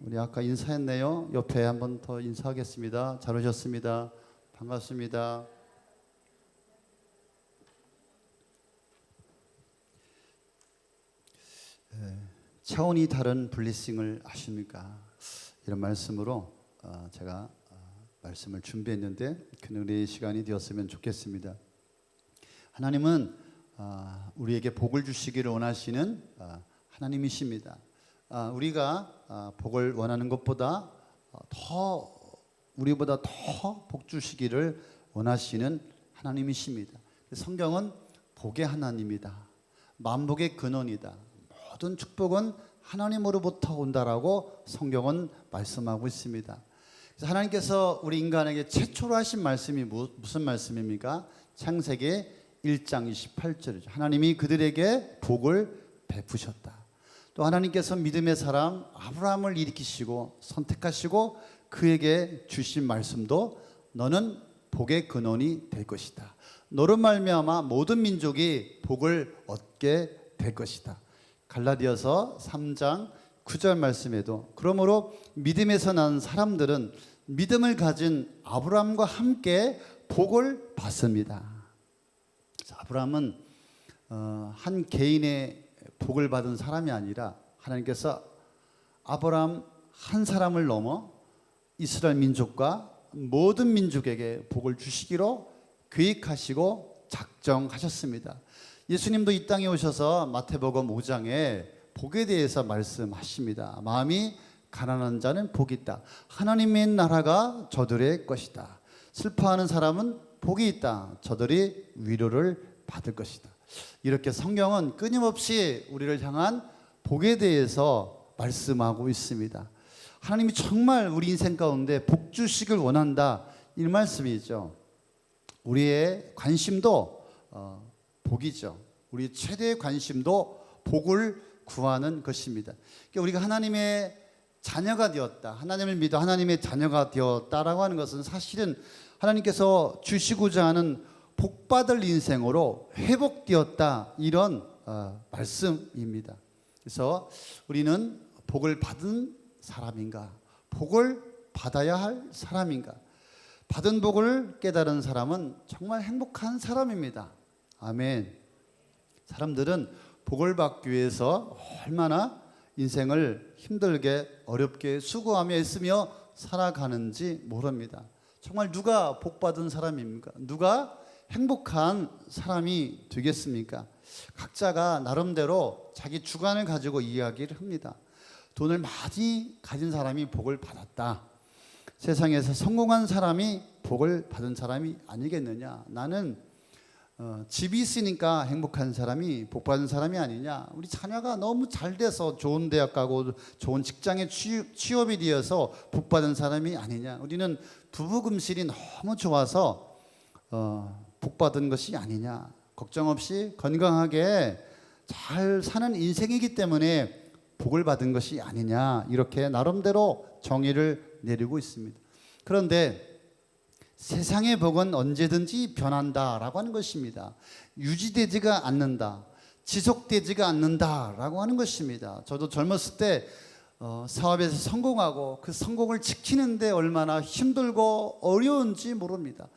우리 아까 인사했네요. 옆에 한 번 더 인사하겠습니다. 잘 오셨습니다. 반갑습니다. 차원이 다른 블레싱을 아십니까? 이런 말씀으로 제가 말씀을 준비했는데 그 은혜의 시간이 되었으면 좋겠습니다. 하나님은 우리에게 복을 주시기를 원하시는 하나님이십니다. 우리가 복을 원하는 것보다 우리보다 더 복 주시기를 원하시는 하나님이십니다. 성경은 복의 하나님이다. 만복의 근원이다. 모든 축복은 하나님으로부터 온다라고 성경은 말씀하고 있습니다. 그래서 하나님께서 우리 인간에게 최초로 하신 말씀이 무슨 말씀입니까? 창세기 1장 28절이죠. 하나님이 그들에게 복을 베푸셨다. 또 하나님께서 믿음의 사람 아브라함을 일으키시고 선택하시고 그에게 주신 말씀도 너는 복의 근원이 될 것이다. 너로 말미암아 모든 민족이 복을 얻게 될 것이다. 갈라디아서 3장 9절 말씀에도 그러므로 믿음에서 난 사람들은 믿음을 가진 아브라함과 함께 복을 받습니다. 아브라함은 한 개인의 복을 받은 사람이 아니라 하나님께서 아브라함 한 사람을 넘어 이스라엘 민족과 모든 민족에게 복을 주시기로 계획하시고 작정하셨습니다. 예수님도 이 땅에 오셔서 마태복음 5장에 복에 대해서 말씀하십니다. 마음이 가난한 자는 복이 있다. 하나님의 나라가 저들의 것이다. 슬퍼하는 사람은 복이 있다. 저들이 위로를 받을 것이다. 이렇게 성경은 끊임없이 우리를 향한 복에 대해서 말씀하고 있습니다. 하나님이 정말 우리 인생 가운데 복 주시길 원한다. 이 말씀이죠. 우리의 관심도 복이죠. 우리 최대의 관심도 복을 구하는 것입니다. 그러니까 우리가 하나님의 자녀가 되었다. 하나님을 믿어 하나님의 자녀가 되었다라고 하는 것은 사실은 하나님께서 주시고자 하는 복받을 인생으로 회복되었다. 이런 말씀입니다. 그래서 우리는 복을 받은 사람인가? 복을 받아야 할 사람인가? 받은 복을 깨달은 사람은 정말 행복한 사람입니다. 아멘. 사람들은 복을 받기 위해서 얼마나 인생을 힘들게 어렵게 수고하며 애쓰며 살아가는지 모릅니다. 정말 누가 복받은 사람입니까? 누가 행복한 사람이 되겠습니까? 각자가 나름대로 자기 주관을 가지고 이야기를 합니다. 돈을 많이 가진 사람이 복을 받았다. 세상에서 성공한 사람이 복을 받은 사람이 아니겠느냐. 나는 집이 있으니까 행복한 사람이 복 받은 사람이 아니냐. 우리 자녀가 너무 잘 돼서 좋은 대학 가고 좋은 직장에 취업이 되어서 복 받은 사람이 아니냐. 우리는 부부 금실이 너무 좋아서 복 받은 것이 아니냐. 걱정 없이 건강하게 잘 사는 인생이기 때문에 복을 받은 것이 아니냐. 이렇게 나름대로 정의를 내리고 있습니다. 그런데 세상의 복은 언제든지 변한다라고 하는 것입니다. 유지되지가 않는다. 지속되지가 않는다라고 하는 것입니다. 저도 젊었을 때 사업에서 성공하고 그 성공을 지키는데 얼마나 힘들고 어려운지 모릅니다.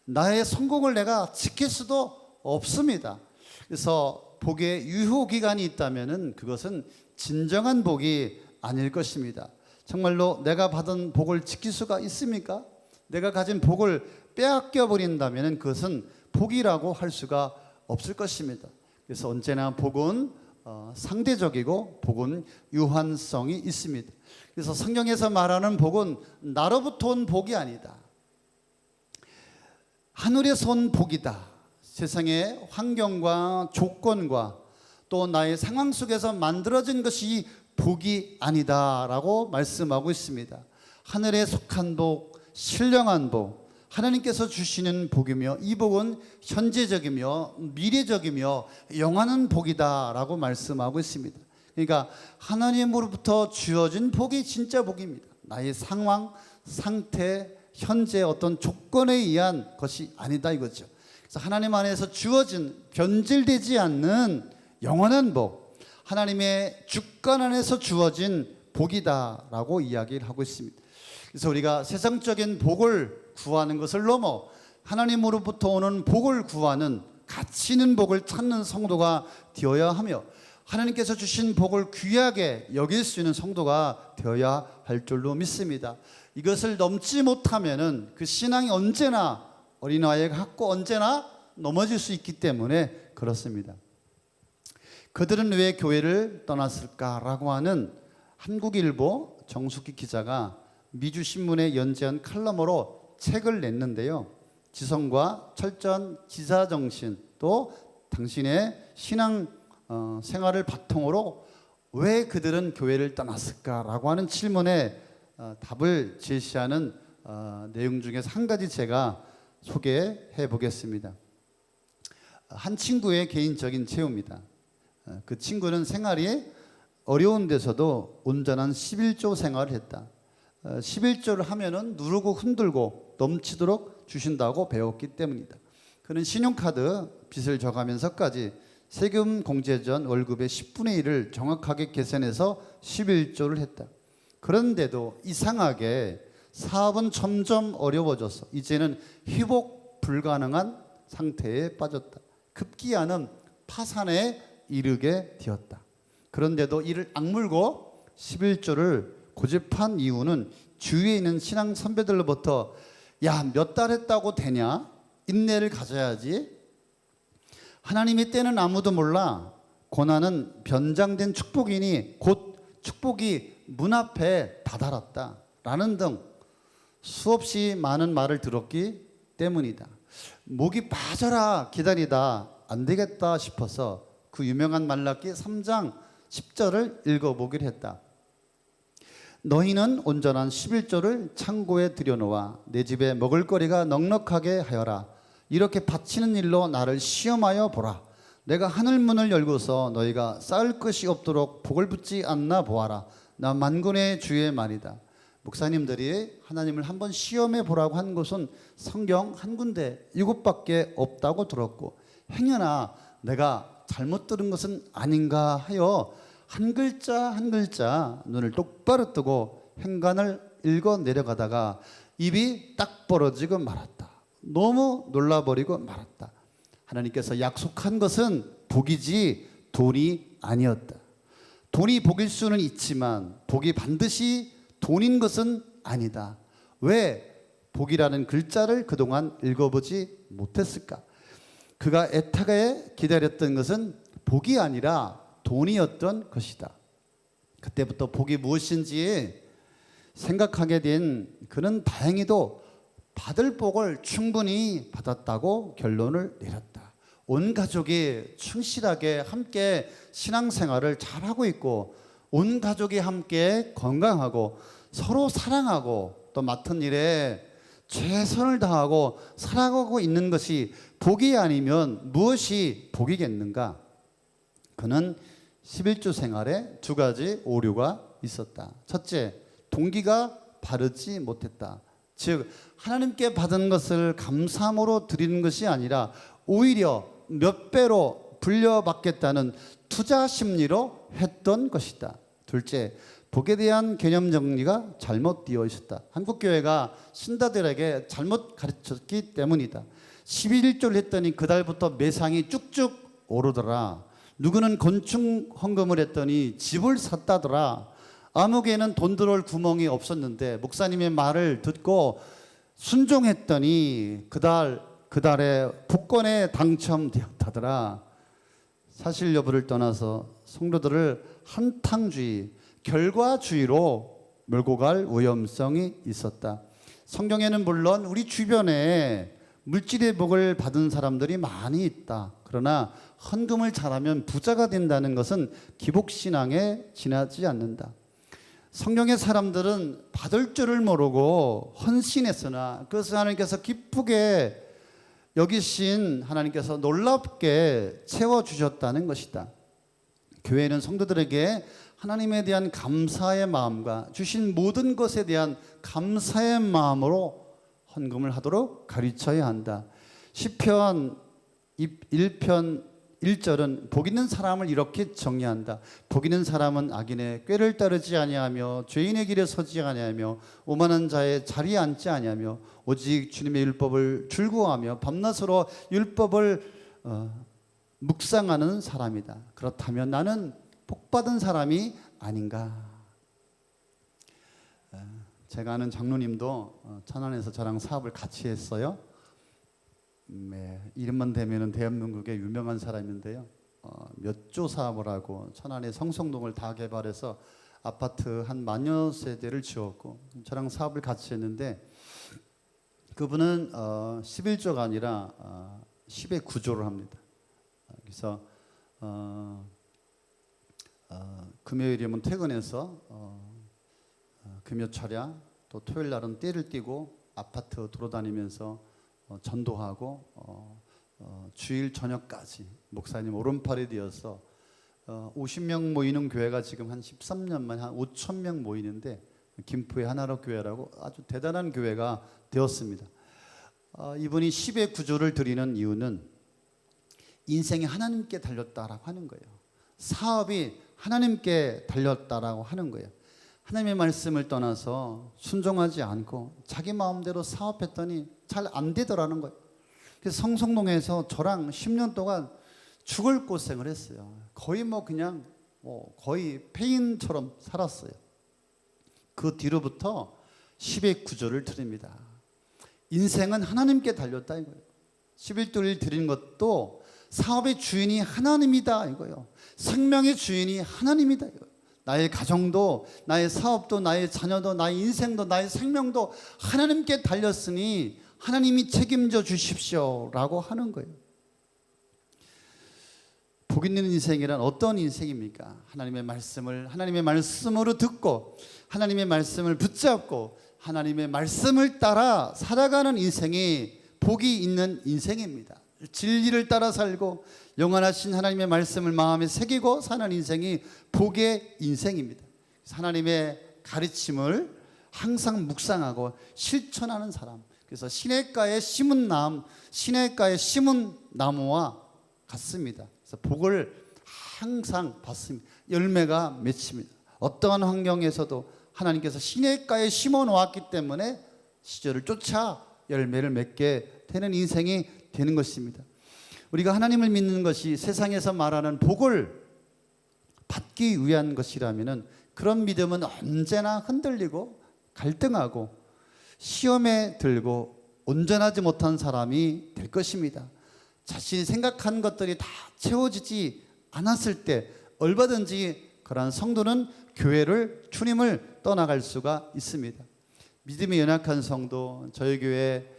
나의 성공을 내가 지킬 수도 없습니다. 그래서 복의 유효기간이 있다면 그것은 진정한 복이 아닐 것입니다. 정말로 내가 받은 복을 지킬 수가 있습니까? 내가 가진 복을 빼앗겨 버린다면 그것은 복이라고 할 수가 없을 것입니다. 그래서 언제나 복은 상대적이고 복은 유한성이 있습니다. 그래서 성경에서 말하는 복은 나로부터 온 복이 아니다. 하늘에서 온 복이다. 세상의 환경과 조건과 또 나의 상황 속에서 만들어진 것이 복이 아니다라고 말씀하고 있습니다. 하늘에 속한 복, 신령한 복, 하나님께서 주시는 복이며 이 복은 현재적이며 미래적이며 영원한 복이다라고 말씀하고 있습니다. 그러니까 하나님으로부터 주어진 복이 진짜 복입니다. 나의 상황, 상태, 현재 어떤 조건에 의한 것이 아니다 이거죠. 그래서 하나님 안에서 주어진 변질되지 않는 영원한 복, 하나님의 주권 안에서 주어진 복이다라고 이야기를 하고 있습니다. 그래서 우리가 세상적인 복을 구하는 것을 넘어 하나님으로부터 오는 복을 구하는 가치 있는 복을 찾는 성도가 되어야 하며 하나님께서 주신 복을 귀하게 여길 수 있는 성도가 되어야 할 줄로 믿습니다. 이것을 넘지 못하면은 그 신앙이 언제나 어린아이 같고 언제나 넘어질 수 있기 때문에 그렇습니다. 그들은 왜 교회를 떠났을까라고 하는 한국일보 정숙기 기자가 미주신문에 연재한 칼럼으로 책을 냈는데요. 지성과 철저한 지사정신 또 당신의 신앙 생활을 바탕으로 왜 그들은 교회를 떠났을까라고 하는 질문에 답을 제시하는 내용 중에서 한 가지 제가 소개해 보겠습니다. 한 친구의 개인적인 체험입니다. 그 친구는 생활이 어려운 데서도 온전한 11조 생활을 했다. 11조를 하면은 누르고 흔들고 넘치도록 주신다고 배웠기 때문이다. 그는 신용카드 빚을 져가면서까지 세금 공제 전 월급의 10분의 1을 정확하게 계산해서 11조를 했다. 그런데도 이상하게 사업은 점점 어려워져서 이제는 회복 불가능한 상태에 빠졌다. 급기야는 파산에 이르게 되었다. 그런데도 이를 악물고 11조를 고집한 이유는 주위에 있는 신앙 선배들로부터 야, 몇 달 했다고 되냐? 인내를 가져야지. 하나님의 때는 아무도 몰라. 고난은 변장된 축복이니 곧 축복이 문 앞에 다다랐다. 라는 등 수없이 많은 말을 들었기 때문이다. 목이 빠져라 기다리다 안 되겠다 싶어서 그 유명한 말라기 3장 10절을 읽어보기로 했다. 너희는 온전한 11조를 창고에 들여놓아 내 집에 먹을거리가 넉넉하게 하여라. 이렇게 바치는 일로 나를 시험하여 보라. 내가 하늘문을 열고서 너희가 쌓을 것이 없도록 복을 붓지 않나 보아라. 나 만군의 주의 말이다. 목사님들이 하나님을 한번 시험해 보라고 한 곳은 성경 한 군데 이곳밖에 없다고 들었고 행여나 내가 잘못 들은 것은 아닌가 하여 한 글자 한 글자 눈을 똑바로 뜨고 행간을 읽어 내려가다가 입이 딱 벌어지고 말았다. 너무 놀라버리고 말았다. 하나님께서 약속한 것은 복이지 돈이 아니었다. 돈이 복일 수는 있지만 복이 반드시 돈인 것은 아니다. 왜 복이라는 글자를 그동안 읽어보지 못했을까? 그가 애타게 기다렸던 것은 복이 아니라 돈이었던 것이다. 그때부터 복이 무엇인지 생각하게 된 그는 다행히도 받을 복을 충분히 받았다고 결론을 내렸다. 온 가족이 충실하게 함께 신앙생활을 잘하고 있고 온 가족이 함께 건강하고 서로 사랑하고 또 맡은 일에 최선을 다하고 살아가고 있는 것이 복이 아니면 무엇이 복이겠는가? 그는 11조 생활에 두 가지 오류가 있었다. 첫째, 동기가 바르지 못했다. 즉 하나님께 받은 것을 감사함으로 드리는 것이 아니라 오히려 몇 배로 불려받겠다는 투자 심리로 했던 것이다. 둘째, 복에 대한 개념 정리가 잘못되어 있었다. 한국교회가 신자들에게 잘못 가르쳤기 때문이다. 11조를 했더니 그달부터 매상이 쭉쭉 오르더라. 누구는 건축 헌금을 했더니 집을 샀다더라. 아무개는 돈 들어올 구멍이 없었는데 목사님의 말을 듣고 순종했더니 그달에 복권에 당첨되었다더라. 사실 여부를 떠나서 성도들을 한탕주의, 결과주의로 몰고 갈 위험성이 있었다. 성경에는 물론 우리 주변에 물질의 복을 받은 사람들이 많이 있다. 그러나 헌금을 잘하면 부자가 된다는 것은 기복신앙에 지나지 않는다. 성경의 사람들은 받을 줄을 모르고 헌신했으나 그것을 하나님께서 기쁘게 여기신 하나님께서 놀랍게 채워주셨다는 것이다. 교회는 성도들에게 하나님에 대한 감사의 마음과 주신 모든 것에 대한 감사의 마음으로 헌금을 하도록 가르쳐야 한다. 시편 1편 1절은 복 있는 사람을 이렇게 정의한다. 복 있는 사람은 악인의 꾀를 따르지 아니하며 죄인의 길에 서지 아니하며 오만한 자의 자리에 앉지 아니하며 오직 주님의 율법을 즐거워하며 밤낮으로 율법을 묵상하는 사람이다. 그렇다면 나는 복받은 사람이 아닌가. 제가 아는 장로님도 천안에서 저랑 사업을 같이 했어요. 이름만 대면은 대한민국의 유명한 사람인데요. 몇 조 사업을 하고 천안의 성성동을 다 개발해서 아파트 한 10,000여 세대를 지었고 저랑 사업을 같이 했는데 그분은 11조가 아니라 10의 9조를 합니다. 그래서 금요일이면 퇴근해서 금요 철야 또 토요일 날은 떼를 띄고 아파트 돌아다니면서 전도하고 주일 저녁까지 목사님 오른팔이 되어서 50명 모이는 교회가 지금 한 13년 만에 한 5,000명 모이는데 김포의 하나로 교회라고 아주 대단한 교회가 되었습니다. 이분이 10의 9조를 드리는 이유는 인생이 하나님께 달렸다라고 하는 거예요. 사업이 하나님께 달렸다라고 하는 거예요. 하나님의 말씀을 떠나서 순종하지 않고 자기 마음대로 사업했더니 잘 안 되더라는 거예요. 그래서 성성동에서 저랑 10년 동안 죽을 고생을 했어요. 거의 그냥 거의 폐인처럼 살았어요. 그 뒤로부터 10의 9조를 드립니다. 인생은 하나님께 달렸다 이거예요. 11조를 드리는 것도 사업의 주인이 하나님이다 이거예요. 생명의 주인이 하나님이다 이거예요. 나의 가정도 나의 사업도 나의 자녀도 나의 인생도 나의 생명도 하나님께 달렸으니 하나님이 책임져 주십시오라고 하는 거예요. 복 있는 인생이란 어떤 인생입니까? 하나님의 말씀으로 듣고 하나님의 말씀을 붙잡고 하나님의 말씀을 따라 살아가는 인생이 복이 있는 인생입니다. 진리를 따라 살고 영원하신 하나님의 말씀을 마음에 새기고 사는 인생이 복의 인생입니다. 하나님의 가르침을 항상 묵상하고 실천하는 사람. 그래서 시냇가에 심은 나무와 같습니다. 그래서 복을 항상 받습니다. 열매가 맺힙니다. 어떠한 환경에서도 하나님께서 시냇가에 심어 놓았기 때문에 시절을 쫓아 열매를 맺게 되는 인생이 되는 것입니다. 우리가 하나님을 믿는 것이 세상에서 말하는 복을 받기 위한 것이라면 그런 믿음은 언제나 흔들리고 갈등하고 시험에 들고 온전하지 못한 사람이 될 것입니다. 자신이 생각한 것들이 다 채워지지 않았을 때 얼마든지 그러한 성도는 주님을 떠나갈 수가 있습니다. 믿음이 연약한 성도, 저희 교회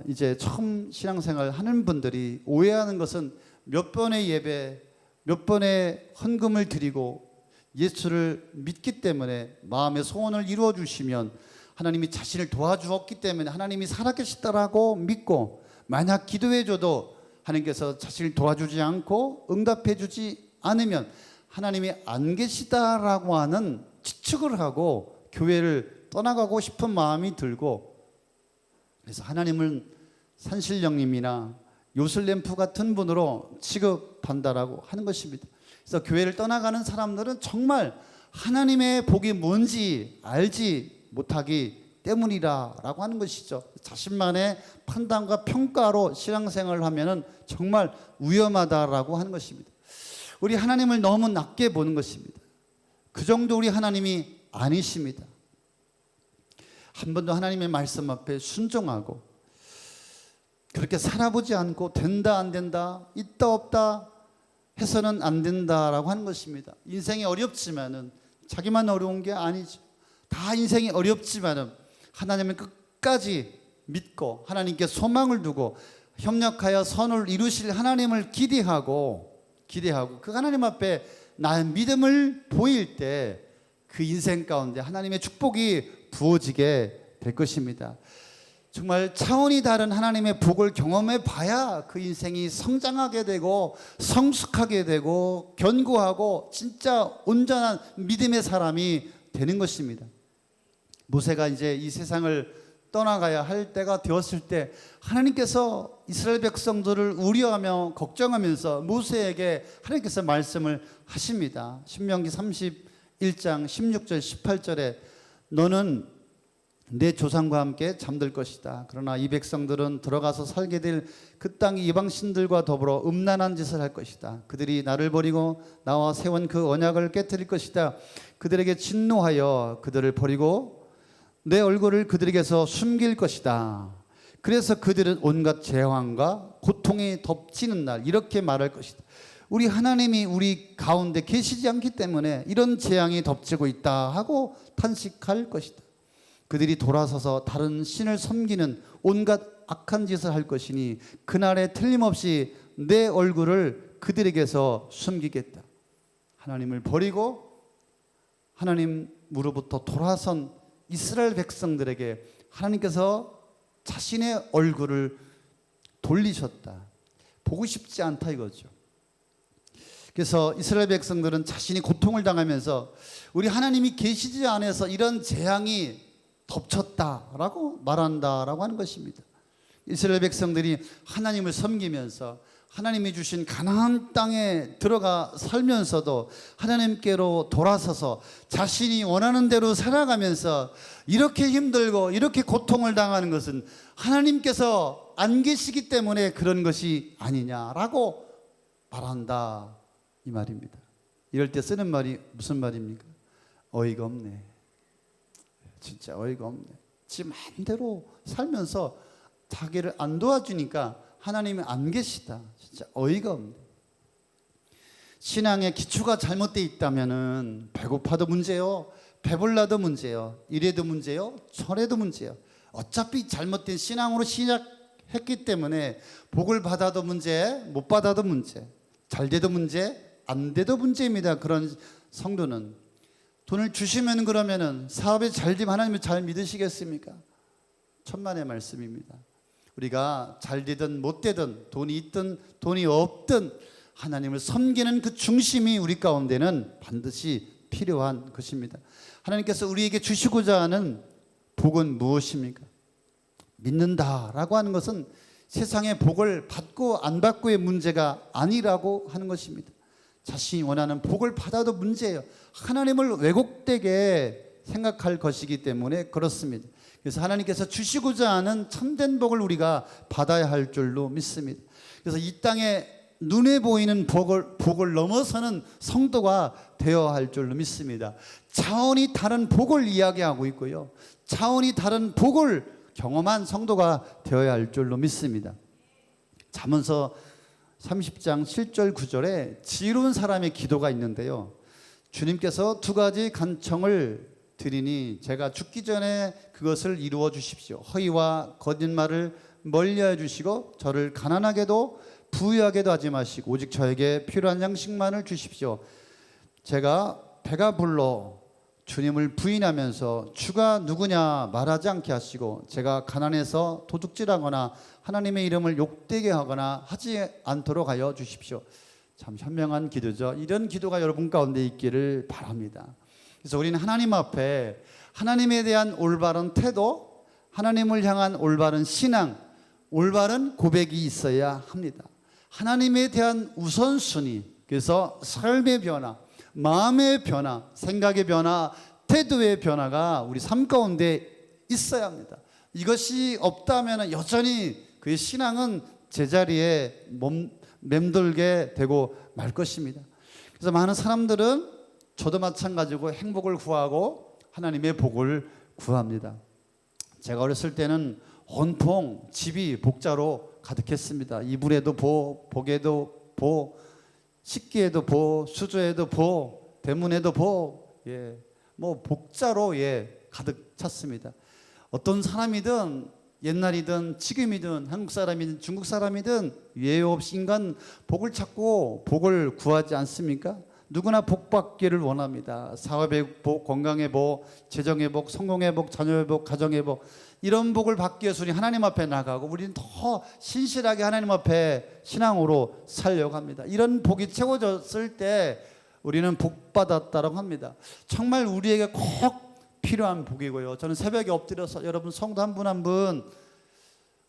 이제 처음 신앙생활 하는 분들이 오해하는 것은 몇 번의 예배, 몇 번의 헌금을 드리고 예수를 믿기 때문에 마음의 소원을 이루어 주시면 하나님이 자신을 도와주었기 때문에 하나님이 살아계시다라고 믿고 만약 기도해줘도 하나님께서 자신을 도와주지 않고 응답해 주지 않으면 하나님이 안 계시다라고 하는 추측을 하고 교회를 떠나가고 싶은 마음이 들고 그래서 하나님은 산신령님이나 요술램프 같은 분으로 취급한다라고 하는 것입니다. 그래서 교회를 떠나가는 사람들은 정말 하나님의 복이 뭔지 알지 못하기 때문이라고 하는 것이죠. 자신만의 판단과 평가로 신앙생활을 하면은 정말 위험하다라고 하는 것입니다. 우리 하나님을 너무 낮게 보는 것입니다. 그 정도 우리 하나님이 아니십니다. 한 번도 하나님의 말씀 앞에 순종하고 그렇게 살아보지 않고 된다 안 된다 있다 없다 해서는 안 된다라고 하는 것입니다. 인생이 어렵지만은 자기만 어려운 게 아니죠. 다 인생이 어렵지만은 하나님을 끝까지 믿고 하나님께 소망을 두고 협력하여 선을 이루실 하나님을 기대하고 그 하나님 앞에 나의 믿음을 보일 때 그 인생 가운데 하나님의 축복이 부어지게 될 것입니다. 정말 차원이 다른 하나님의 복을 경험해 봐야 그 인생이 성장하게 되고 성숙하게 되고 견고하고 진짜 온전한 믿음의 사람이 되는 것입니다. 모세가 이제 이 세상을 떠나가야 할 때가 되었을 때 하나님께서 이스라엘 백성들을 우려하며 걱정하면서 모세에게 하나님께서 말씀을 하십니다. 신명기 31장 16절 18절에 너는 내 조상과 함께 잠들 것이다. 그러나 이 백성들은 들어가서 살게 될 그 땅의 이방신들과 더불어 음란한 짓을 할 것이다. 그들이 나를 버리고 나와 세운 그 언약을 깨뜨릴 것이다. 그들에게 진노하여 그들을 버리고 내 얼굴을 그들에게서 숨길 것이다. 그래서 그들은 온갖 재앙과 고통이 덮치는 날 이렇게 말할 것이다. 우리 하나님이 우리 가운데 계시지 않기 때문에 이런 재앙이 덮치고 있다 하고 탄식할 것이다. 그들이 돌아서서 다른 신을 섬기는 온갖 악한 짓을 할 것이니 그날에 틀림없이 내 얼굴을 그들에게서 숨기겠다. 하나님을 버리고 하나님으로부터 돌아선 이스라엘 백성들에게 하나님께서 자신의 얼굴을 돌리셨다. 보고 싶지 않다 이거죠. 그래서 이스라엘 백성들은 자신이 고통을 당하면서 우리 하나님이 계시지 않아서 이런 재앙이 덮쳤다라고 말한다라고 하는 것입니다. 이스라엘 백성들이 하나님을 섬기면서 하나님이 주신 가나안 땅에 들어가 살면서도 하나님께로 돌아서서 자신이 원하는 대로 살아가면서 이렇게 힘들고 이렇게 고통을 당하는 것은 하나님께서 안 계시기 때문에 그런 것이 아니냐라고 말한다 이 말입니다. 이럴 때 쓰는 말이 무슨 말입니까? 어이가 없네. 진짜 어이가 없네. 지 마음대로 살면서 자기를 안 도와주니까 하나님이 안 계시다. 진짜 어이가 없네. 신앙의 기초가 잘못되어 있다면은 배고파도 문제요, 배불러도 문제요, 이래도 문제요, 저래도 문제요. 어차피 잘못된 신앙으로 시작했기 때문에 복을 받아도 문제, 못 받아도 문제, 잘 돼도 문제, 안 돼도 문제입니다. 그런 성도는 돈을 주시면 그러면은 사업이 잘 되면 하나님을 잘 믿으시겠습니까? 천만의 말씀입니다. 우리가 잘 되든 못 되든 돈이 있든 돈이 없든 하나님을 섬기는 그 중심이 우리 가운데는 반드시 필요한 것입니다. 하나님께서 우리에게 주시고자 하는 복은 무엇입니까? 믿는다라고 하는 것은 세상의 복을 받고 안 받고의 문제가 아니라고 하는 것입니다. 자신이 원하는 복을 받아도 문제예요. 하나님을 왜곡되게 생각할 것이기 때문에 그렇습니다. 그래서 하나님께서 주시고자 하는 참된 복을 우리가 받아야 할 줄로 믿습니다. 그래서 이 땅에 눈에 보이는 복을 넘어서는 성도가 되어야 할 줄로 믿습니다. 차원이 다른 복을 이야기하고 있고요, 차원이 다른 복을 경험한 성도가 되어야 할 줄로 믿습니다. 잠언서 30장 7절 9절에 지혜로운 사람의 기도가 있는데요, 주님께서 두 가지 간청을 드리니 제가 죽기 전에 그것을 이루어 주십시오. 허위와 거짓말을 멀리하여 주시고 저를 가난하게도 부유하게도 하지 마시고 오직 저에게 필요한 양식만을 주십시오. 제가 배가 불러 주님을 부인하면서 주가 누구냐 말하지 않게 하시고 제가 가난해서 도둑질하거나 하나님의 이름을 욕되게 하거나 하지 않도록 하여 주십시오. 참 현명한 기도죠. 이런 기도가 여러분 가운데 있기를 바랍니다. 그래서 우리는 하나님 앞에 하나님에 대한 올바른 태도, 하나님을 향한 올바른 신앙, 올바른 고백이 있어야 합니다. 하나님에 대한 우선순위, 그래서 삶의 변화, 마음의 변화, 생각의 변화, 태도의 변화가 우리 삶 가운데 있어야 합니다. 이것이 없다면 여전히 그의 신앙은 제자리에 맴돌게 되고 말 것입니다. 그래서 많은 사람들은 저도 마찬가지고 행복을 구하고 하나님의 복을 구합니다. 제가 어렸을 때는 온통 집이 복자로 가득했습니다. 이불에도 보, 복에도 보, 식기에도 보, 수조에도 보, 대문에도 보, 뭐 복자로 가득 찼습니다. 어떤 사람이든 옛날이든 지금이든 한국 사람이든 중국 사람이든 예외 없이 인간 복을 찾고 복을 구하지 않습니까? 누구나 복 받기를 원합니다. 사업의 복, 건강의 복, 재정의 복, 성공의 복, 자녀의 복, 가정의 복, 이런 복을 받기 위해서 우리 하나님 앞에 나가고 우리는 더 신실하게 하나님 앞에 신앙으로 살려고 합니다. 이런 복이 채워졌을 때 우리는 복 받았다고 합니다. 정말 우리에게 꼭 필요한 복이고요. 저는 새벽에 엎드려서 여러분 성도 한 분 한 분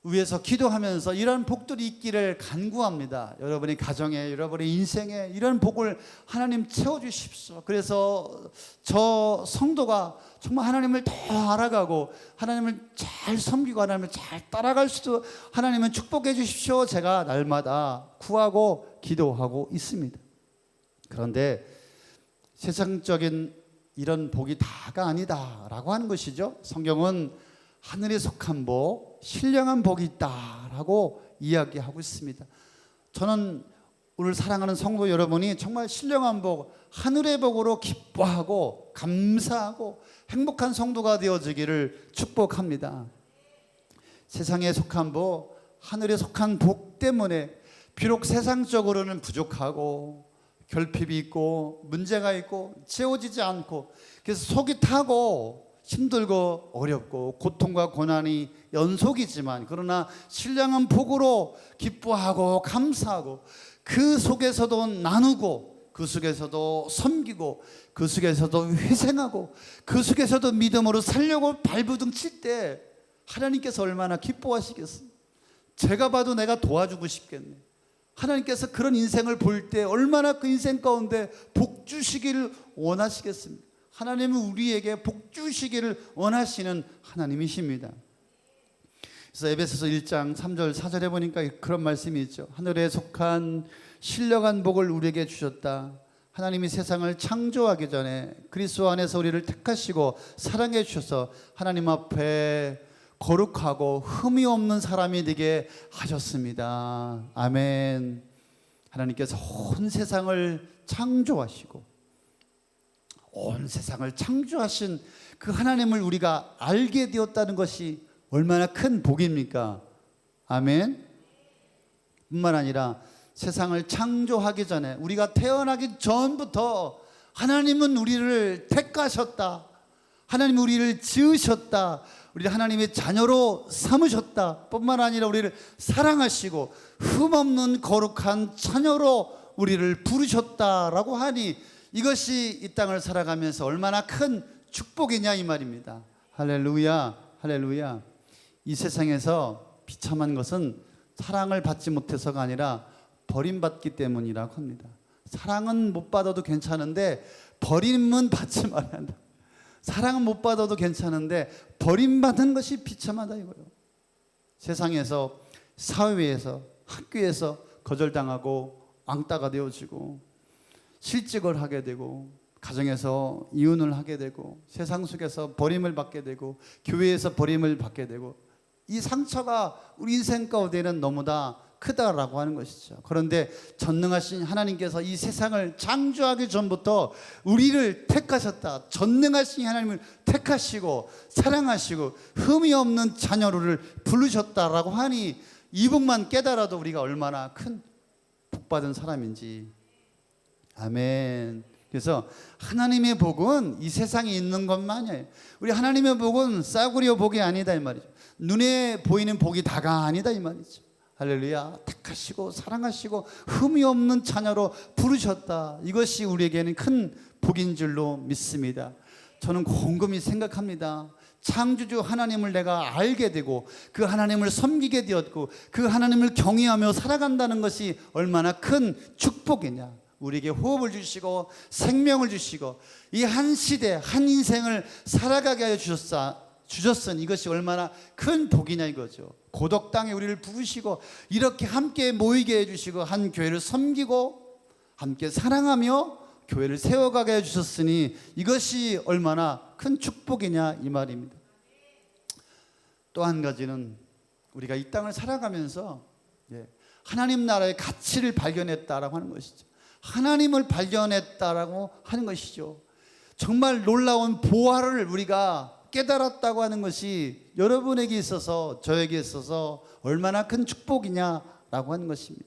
위해서 기도하면서 이런 복들이 있기를 간구합니다. 여러분의 가정에, 여러분의 인생에 이런 복을 하나님 채워주십시오. 그래서 저 성도가 정말 하나님을 더 알아가고 하나님을 잘 섬기고 하나님을 잘 따라갈 수도 하나님은 축복해 주십시오. 제가 날마다 구하고 기도하고 있습니다. 그런데 세상적인 이런 복이 다가 아니다라고 하는 것이죠. 성경은 하늘에 속한 복, 신령한 복이 있다라고 이야기하고 있습니다. 저는 오늘 사랑하는 성도 여러분이 정말 신령한 복, 하늘의 복으로 기뻐하고 감사하고 행복한 성도가 되어지기를 축복합니다. 세상에 속한 복, 하늘에 속한 복 때문에 비록 세상적으로는 부족하고 결핍이 있고 문제가 있고 채워지지 않고 그래서 속이 타고 힘들고 어렵고 고통과 고난이 연속이지만 그러나 신령한 복으로 기뻐하고 감사하고 그 속에서도 나누고 그 속에서도 섬기고 그 속에서도 희생하고 그 속에서도 믿음으로 살려고 발부둥 칠 때 하나님께서 얼마나 기뻐하시겠어요. 제가 봐도 내가 도와주고 싶겠네. 하나님께서 그런 인생을 볼 때 얼마나 그 인생 가운데 복 주시기를 원하시겠습니까? 하나님은 우리에게 복 주시기를 원하시는 하나님이십니다. 그래서 에베소서 1장 3절 4절에 보니까 그런 말씀이 있죠. 하늘에 속한 신령한 복을 우리에게 주셨다. 하나님이 세상을 창조하기 전에 그리스도 안에서 우리를 택하시고 사랑해 주셔서 하나님 앞에 거룩하고 흠이 없는 사람이 되게 하셨습니다. 아멘. 하나님께서 온 세상을 창조하시고 온 세상을 창조하신 그 하나님을 우리가 알게 되었다는 것이 얼마나 큰 복입니까? 아멘. 뿐만 아니라 세상을 창조하기 전에 우리가 태어나기 전부터 하나님은 우리를 택하셨다. 하나님은 우리를 지으셨다. 우리를 하나님의 자녀로 삼으셨다. 뿐만 아니라 우리를 사랑하시고 흠없는 거룩한 자녀로 우리를 부르셨다라고 하니 이것이 이 땅을 살아가면서 얼마나 큰 축복이냐 이 말입니다. 할렐루야, 할렐루야. 이 세상에서 비참한 것은 사랑을 받지 못해서가 아니라 버림받기 때문이라고 합니다. 사랑은 못 받아도 괜찮은데 버림은 받지 말아야 한다. 사랑은 못 받아도 괜찮은데 버림받는 것이 비참하다 이거예요. 세상에서, 사회에서, 학교에서 거절당하고 왕따가 되어지고 실직을 하게 되고 가정에서 이혼을 하게 되고 세상 속에서 버림을 받게 되고 교회에서 버림을 받게 되고 이 상처가 우리 인생 가운데는 너무나 크다라고 하는 것이죠. 그런데 전능하신 하나님께서 이 세상을 창조하기 전부터 우리를 택하셨다. 전능하신 하나님을 택하시고 사랑하시고 흠이 없는 자녀를 부르셨다라고 하니 이 복만 깨달아도 우리가 얼마나 큰 복받은 사람인지. 아멘. 그래서 하나님의 복은 이 세상에 있는 것만이 아니에요. 우리 하나님의 복은 싸구려 복이 아니다 이 말이죠. 눈에 보이는 복이 다가 아니다 이 말이죠. 할렐루야. 택하시고 사랑하시고 흠이 없는 자녀로 부르셨다. 이것이 우리에게는 큰 복인 줄로 믿습니다. 저는 곰곰이 생각합니다. 창조주 하나님을 내가 알게 되고 그 하나님을 섬기게 되었고 그 하나님을 경외하며 살아간다는 것이 얼마나 큰 축복이냐. 우리에게 호흡을 주시고 생명을 주시고 이 한 시대 한 인생을 살아가게 하여 주셨으니 이것이 얼마나 큰 복이냐 이거죠. 고독 땅에 우리를 부르시고 이렇게 함께 모이게 해주시고 한 교회를 섬기고 함께 사랑하며 교회를 세워가게 해주셨으니 이것이 얼마나 큰 축복이냐 이 말입니다. 또 한 가지는 우리가 이 땅을 살아가면서 하나님 나라의 가치를 발견했다라고 하는 것이죠. 하나님을 발견했다라고 하는 것이죠. 정말 놀라운 보화를 우리가 깨달았다고 하는 것이 여러분에게 있어서 저에게 있어서 얼마나 큰 축복이냐라고 하는 것입니다.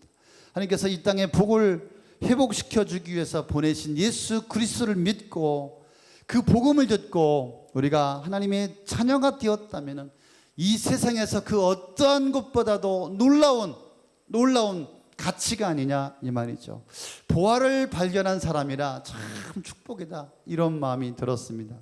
하나님께서 이 땅에 복을 회복시켜 주기 위해서 보내신 예수 그리스도를 믿고 그 복음을 듣고 우리가 하나님의 자녀가 되었다면 이 세상에서 그 어떠한 것보다도 놀라운 가치가 아니냐 이 말이죠. 보화를 발견한 사람이라 참 축복이다 이런 마음이 들었습니다.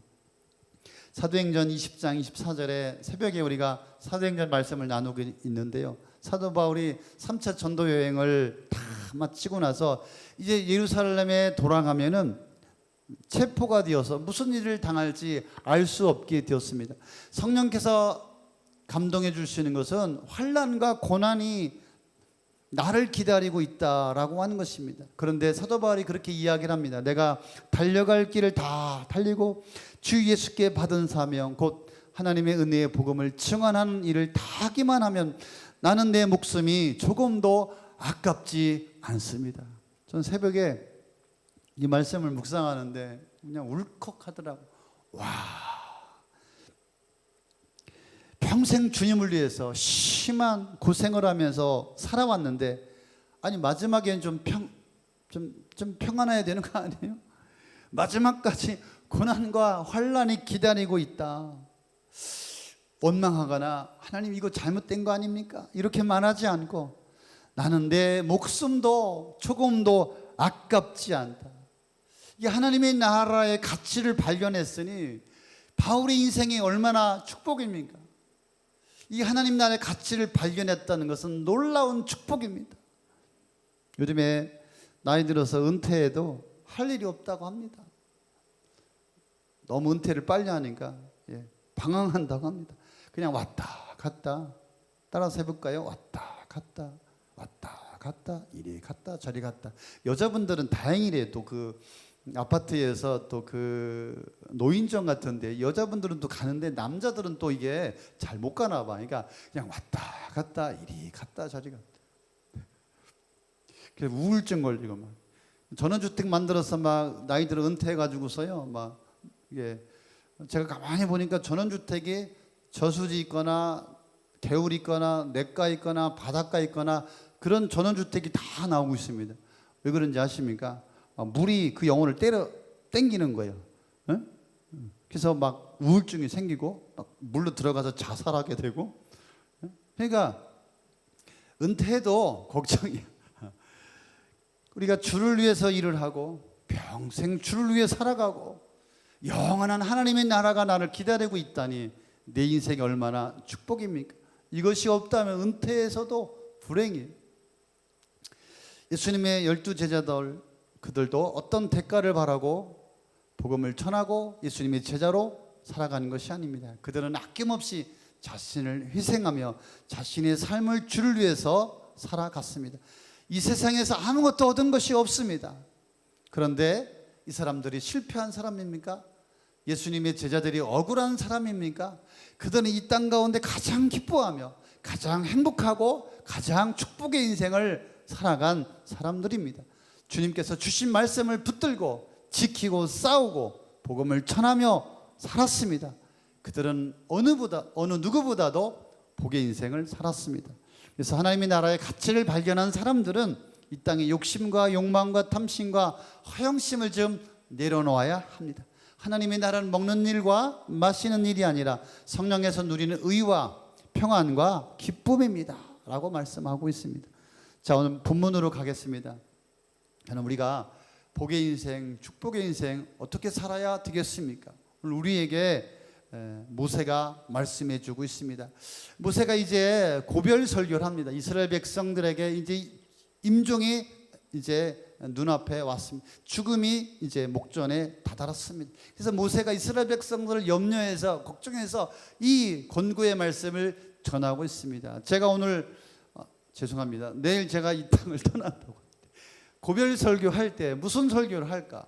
사도행전 20장 24절에 새벽에 우리가 사도행전 말씀을 나누고 있는데요. 사도 바울이 3차 전도 여행을 다 마치고 나서 이제 예루살렘에 돌아가면은 체포가 되어서 무슨 일을 당할지 알 수 없게 되었습니다. 성령께서 감동해 주시는 것은 환난과 고난이 나를 기다리고 있다라고 하는 것입니다. 그런데 사도 바울이 그렇게 이야기를 합니다. 내가 달려갈 길을 다 달리고 주 예수께 받은 사명 곧 하나님의 은혜의 복음을 증언하는 일을 다 하기만 하면 나는 내 목숨이 조금도 아깝지 않습니다. 전 새벽에 이 말씀을 묵상하는데 그냥 울컥하더라고. 와, 평생 주님을 위해서 심한 고생을 하면서 살아왔는데 아니 마지막엔 좀 평안해야 되는 거 아니에요? 마지막까지 고난과 환난이 기다리고 있다. 원망하거나 하나님 이거 잘못된 거 아닙니까? 이렇게 말하지 않고 나는 내 목숨도 조금도 아깝지 않다. 이게 하나님의 나라의 가치를 발견했으니 바울의 인생이 얼마나 축복입니까? 이 하나님 나라의 가치를 발견했다는 것은 놀라운 축복입니다. 요즘에 나이 들어서 은퇴해도 할 일이 없다고 합니다. 너무 은퇴를 빨리 하니까 방황한다고 합니다. 그냥 왔다 갔다 따라서 해볼까요? 왔다 갔다 이리 갔다 저리 갔다. 여자분들은 다행이래도 그 아파트에서 또 그 노인정 같은데 여자분들은 또 가는데 남자들은 또 이게 잘 못 가나 봐. 그러니까 그냥 왔다 갔다 이리 갔다 저리 갔다. 그래서 우울증 걸리고 막 전원주택 만들어서 막 나이 들어 은퇴해가지고서요 막 이게 제가 가만히 보니까 전원주택이 저수지 있거나 개울 있거나 냇가 있거나 바닷가 있거나 그런 전원주택이 다 나오고 있습니다. 왜 그런지 아십니까? 물이 그 영혼을 땡기는 거예요. 응? 그래서 막 우울증이 생기고 막 물로 들어가서 자살하게 되고. 그러니까 은퇴해도 걱정이야. 우리가 주를 위해서 일을 하고 평생 주를 위해 살아가고 영원한 하나님의 나라가 나를 기다리고 있다니 내 인생이 얼마나 축복입니까? 이것이 없다면 은퇴해서도 불행이에요. 예수님의 12 제자들 그들도 어떤 대가를 바라고 복음을 전하고 예수님의 제자로 살아가는 것이 아닙니다. 그들은 아낌없이 자신을 희생하며 자신의 삶을 주를 위해서 살아갔습니다. 이 세상에서 아무것도 얻은 것이 없습니다. 그런데 이 사람들이 실패한 사람입니까? 예수님의 제자들이 억울한 사람입니까? 그들은 이 땅 가운데 가장 기뻐하며 가장 행복하고 가장 축복의 인생을 살아간 사람들입니다. 주님께서 주신 말씀을 붙들고 지키고 싸우고 복음을 전하며 살았습니다. 그들은 어느 누구보다도 복의 인생을 살았습니다. 그래서 하나님의 나라의 가치를 발견한 사람들은 이 땅의 욕심과 욕망과 탐심과 허영심을 좀 내려놓아야 합니다. 하나님의 나라는 먹는 일과 마시는 일이 아니라 성령에서 누리는 의와 평안과 기쁨입니다 라고 말씀하고 있습니다. 자, 오늘 본문으로 가겠습니다. 저는 우리가 복의 인생, 축복의 인생 어떻게 살아야 되겠습니까? 오늘 우리에게 모세가 말씀해 주고 있습니다. 모세가 이제 고별 설교를 합니다. 이스라엘 백성들에게 이제 임종이 이제 눈앞에 왔습니다. 죽음이 이제 목전에 다다랐습니다. 그래서 모세가 이스라엘 백성들을 염려해서 걱정해서 이 권고의 말씀을 전하고 있습니다. 제가 오늘 죄송합니다. 내일 제가 이 땅을 떠난다고 고별 설교할 때 무슨 설교를 할까?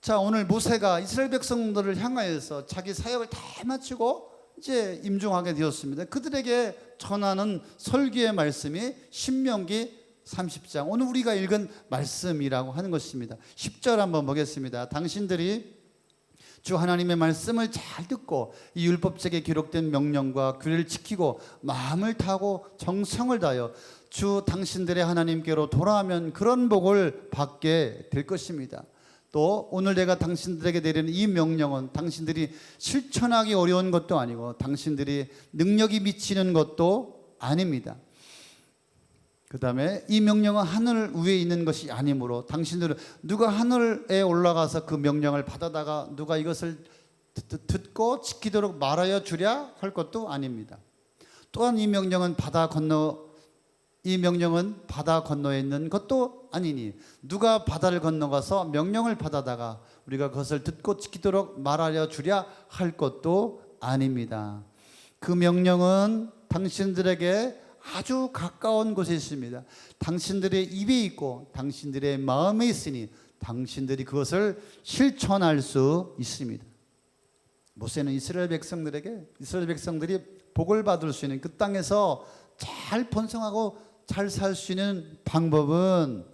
자, 오늘 모세가 이스라엘 백성들을 향하여서 자기 사역을 다 마치고 이제 임종하게 되었습니다. 그들에게 전하는 설교의 말씀이 신명기 30장 오늘 우리가 읽은 말씀이라고 하는 것입니다. 10절 한번 보겠습니다. 당신들이 주 하나님의 말씀을 잘 듣고 이 율법책에 기록된 명령과 규례를 지키고 마음을 다하고 정성을 다하여 주 당신들의 하나님께로 돌아오면 그런 복을 받게 될 것입니다. 또 오늘 내가 당신들에게 내리는 이 명령은 당신들이 실천하기 어려운 것도 아니고 당신들이 능력이 미치는 것도 아닙니다. 그 다음에 이 명령은 하늘 위에 있는 것이 아니므로 당신들은 누가 하늘에 올라가서 그 명령을 받아다가 누가 이것을 듣고 지키도록 말하여 주랴 할 것도 아닙니다. 또한 이 명령은 바다 건너에 있는 것도 아니니 누가 바다를 건너가서 명령을 받아다가 우리가 그것을 듣고 지키도록 말하여 주랴 할 것도 아닙니다. 그 명령은 당신들에게 아주 가까운 곳에 있습니다. 당신들의 입에 있고 당신들의 마음에 있으니 당신들이 그것을 실천할 수 있습니다. 모세는 이스라엘 백성들이 복을 받을 수 있는 그 땅에서 잘 번성하고 잘 살 수 있는 방법은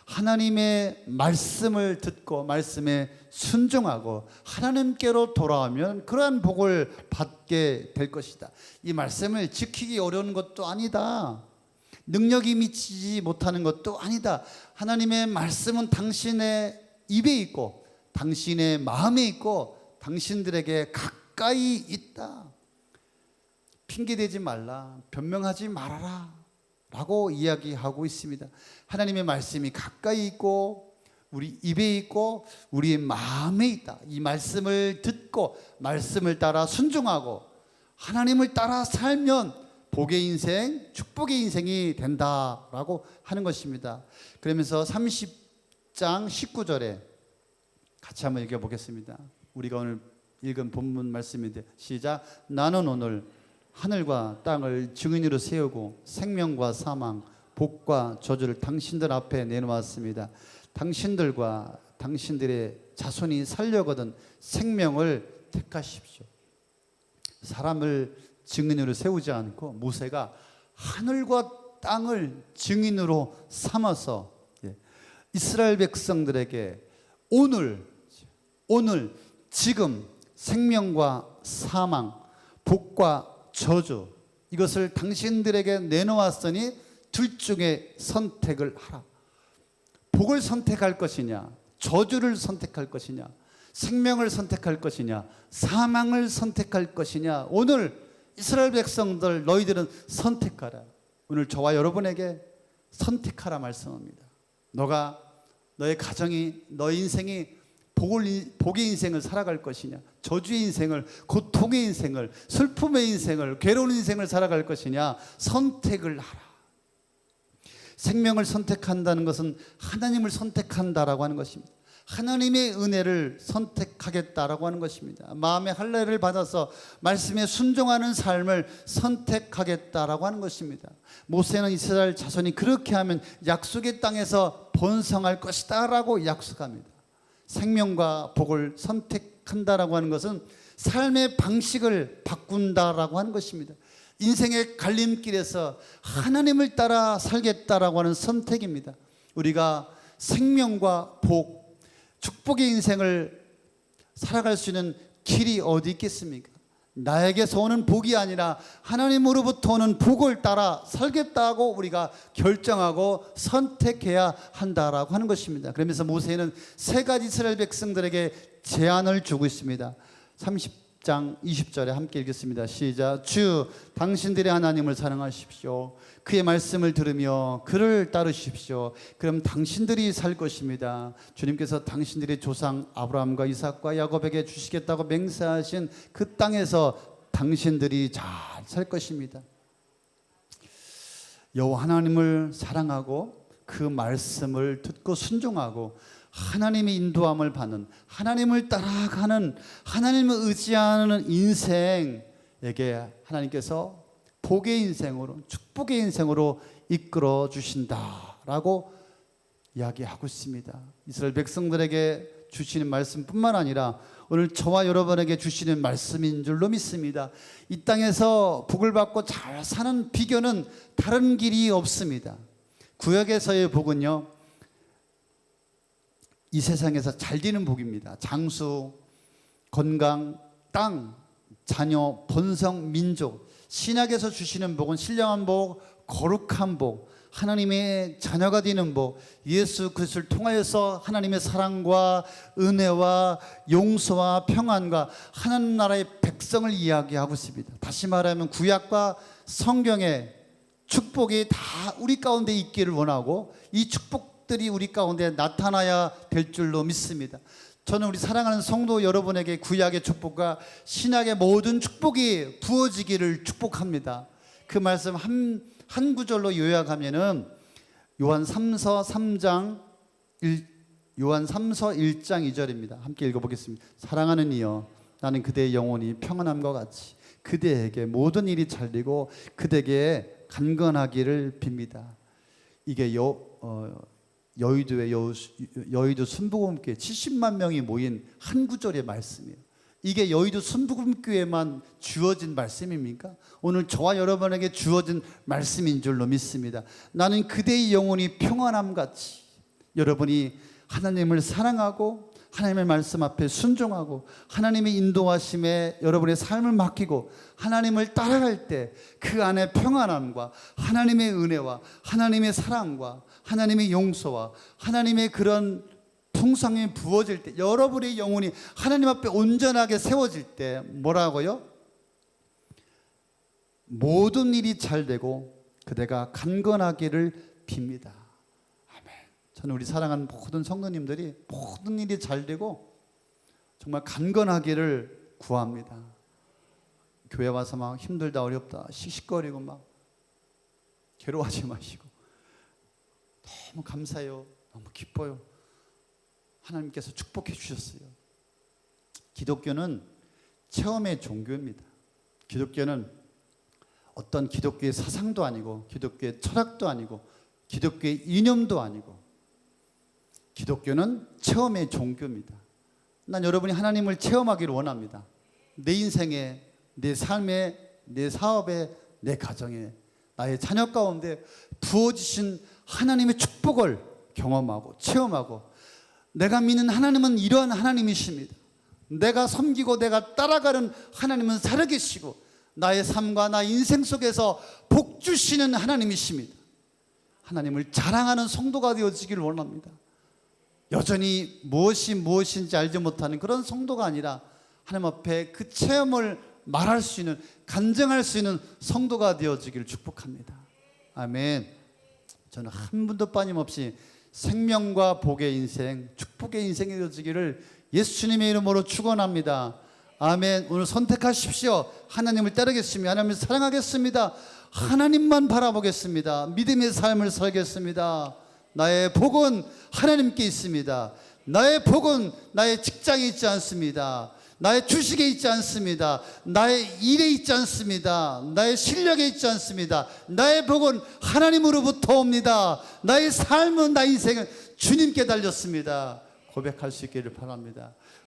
하나님의 말씀을 듣고 말씀에 순종하고 하나님께로 돌아오면 그러한 복을 받게 될 것이다. 이 말씀을 지키기 어려운 것도 아니다. 능력이 미치지 못하는 것도 아니다. 하나님의 말씀은 당신의 입에 있고 당신의 마음에 있고 당신들에게 가까이 있다. 핑계대지 말라, 변명하지 말아라 라고 이야기하고 있습니다. 하나님의 말씀이 가까이 있고 우리 입에 있고 우리의 마음에 있다. 이 말씀을 듣고 말씀을 따라 순종하고 하나님을 따라 살면 복의 인생, 축복의 인생이 된다라고 하는 것입니다. 그러면서 30장 19절에 같이 한번 읽어보겠습니다. 우리가 오늘 읽은 본문 말씀인데 시작. 나는 오늘 하늘과 땅을 증인으로 세우고 생명과 사망, 복과 저주를 당신들 앞에 내놓았습니다. 당신들과 당신들의 자손이 살려거든 생명을 택하십시오. 사람을 증인으로 세우지 않고 모세가 하늘과 땅을 증인으로 삼아서 이스라엘 백성들에게 오늘 지금 생명과 사망, 복과 저주 이것을 당신들에게 내놓았으니 둘 중에 선택을 하라. 복을 선택할 것이냐, 저주를 선택할 것이냐, 생명을 선택할 것이냐, 사망을 선택할 것이냐. 오늘 이스라엘 백성들 너희들은 선택하라. 오늘 저와 여러분에게 선택하라 말씀합니다. 너의 가정이, 너의 인생이 복의 인생을 살아갈 것이냐, 저주의 인생을, 고통의 인생을, 슬픔의 인생을, 괴로운 인생을 살아갈 것이냐. 선택을 하라. 생명을 선택한다는 것은 하나님을 선택한다라고 하는 것입니다. 하나님의 은혜를 선택하겠다라고 하는 것입니다. 마음의 할례를 받아서 말씀에 순종하는 삶을 선택하겠다라고 하는 것입니다. 모세는 이스라엘 자손이 그렇게 하면 약속의 땅에서 번성할 것이다 라고 약속합니다. 생명과 복을 선택한다라고 하는 것은 삶의 방식을 바꾼다라고 하는 것입니다. 인생의 갈림길에서 하나님을 따라 살겠다라고 하는 선택입니다. 우리가 생명과 복, 축복의 인생을 살아갈 수 있는 길이 어디 있겠습니까? 나에게서 오는 복이 아니라 하나님으로부터 오는 복을 따라 살겠다고 우리가 결정하고 선택해야 한다라고 하는 것입니다. 그러면서 모세는 세 가지 이스라엘 백성들에게 제안을 주고 있습니다. 30장 20절에 함께 읽겠습니다. 시작. 주 당신들의 하나님을 사랑하십시오. 그의 말씀을 들으며 그를 따르십시오. 그럼 당신들이 살 것입니다. 주님께서 당신들의 조상 아브라함과 이삭과 야곱에게 주시겠다고 맹세하신 그 땅에서 당신들이 잘 살 것입니다. 여호와 하나님을 사랑하고 그 말씀을 듣고 순종하고 하나님의 인도함을 받는, 하나님을 따라가는, 하나님을 의지하는 인생에게 하나님께서 복의 인생으로, 축복의 인생으로 이끌어 주신다라고 이야기하고 있습니다. 이스라엘 백성들에게 주시는 말씀뿐만 아니라 오늘 저와 여러분에게 주시는 말씀인 줄로 믿습니다. 이 땅에서 복을 받고 잘 사는 비결은 다른 길이 없습니다. 구약에서의 복은요, 이 세상에서 잘 되는 복입니다. 장수, 건강, 땅, 자녀, 번성, 민족. 신약에서 주시는 복은 신령한 복, 거룩한 복, 하나님의 자녀가 되는 복, 예수 그리스도를 통하여서 하나님의 사랑과 은혜와 용서와 평안과 하나님 나라의 백성을 이야기하고 있습니다. 다시 말하면 구약과 성경의 축복이 다 우리 가운데 있기를 원하고 이 축복들이 우리 가운데 나타나야 될 줄로 믿습니다. 저는 우리 사랑하는 성도 여러분에게 구약의 축복과 신약의 모든 축복이 부어지기를 축복합니다. 그 말씀 한 구절로 요약하면은 요한 3서 1장 2절입니다. 함께 읽어보겠습니다. 사랑하는 이여, 나는 그대의 영혼이 평안함과 같이 그대에게 모든 일이 잘 되고 그대에게 강건하기를 빕니다. 이게 여의도 순복음교회 70만 명이 모인 한 구절의 말씀이에요. 이게 여의도 순복음교회만 주어진 말씀입니까? 오늘 저와 여러분에게 주어진 말씀인 줄로 믿습니다. 나는 그대의 영혼이 평안함같이, 여러분이 하나님을 사랑하고 하나님의 말씀 앞에 순종하고 하나님의 인도하심에 여러분의 삶을 맡기고 하나님을 따라갈 때 그 안에 평안함과 하나님의 은혜와 하나님의 사랑과 하나님의 용서와 하나님의 그런 풍성이 부어질 때, 여러분의 영혼이 하나님 앞에 온전하게 세워질 때 뭐라고요? 모든 일이 잘 되고 그대가 강건하기를 빕니다. 아멘. 저는 우리 사랑하는 모든 성도님들이 모든 일이 잘 되고 정말 강건하기를 구합니다. 교회 와서 막 힘들다 어렵다 씩씩거리고 막 괴로워하지 마시고, 너무 감사해요. 너무 기뻐요. 하나님께서 축복해 주셨어요. 기독교는 체험의 종교입니다. 기독교는 어떤 기독교의 사상도 아니고 기독교의 철학도 아니고 기독교의 이념도 아니고 기독교는 체험의 종교입니다. 난 여러분이 하나님을 체험하기를 원합니다. 내 인생에, 내 삶에, 내 사업에, 내 가정에, 나의 자녀 가운데 부어주신 하나님의 축복을 경험하고 체험하고, 내가 믿는 하나님은 이러한 하나님이십니다. 내가 섬기고 내가 따라가는 하나님은 살아계시고 나의 삶과 나의 인생 속에서 복 주시는 하나님이십니다. 하나님을 자랑하는 성도가 되어지기를 원합니다. 여전히 무엇이 무엇인지 알지 못하는 그런 성도가 아니라 하나님 앞에 그 체험을 말할 수 있는, 간증할 수 있는 성도가 되어지기를 축복합니다. 아멘. 저는 한 분도 빠짐없이 생명과 복의 인생, 축복의 인생이 되어지기를 예수님의 이름으로 축원합니다. 아멘. 오늘 선택하십시오. 하나님을 따르겠습니다. 하나님을 사랑하겠습니다. 하나님만 바라보겠습니다. 믿음의 삶을 살겠습니다. 나의 복은 하나님께 있습니다. 나의 복은 나의 직장에 있지 않습니다. 나의 주식에 있지 않습니다. 나의 일에 있지 않습니다. 나의 실력에 있지 않습니다. 나의 복은 하나님으로부터 옵니다. 나의 삶은, 나의 인생은 주님께 달렸습니다. 고백할 수 있기를 바랍니다.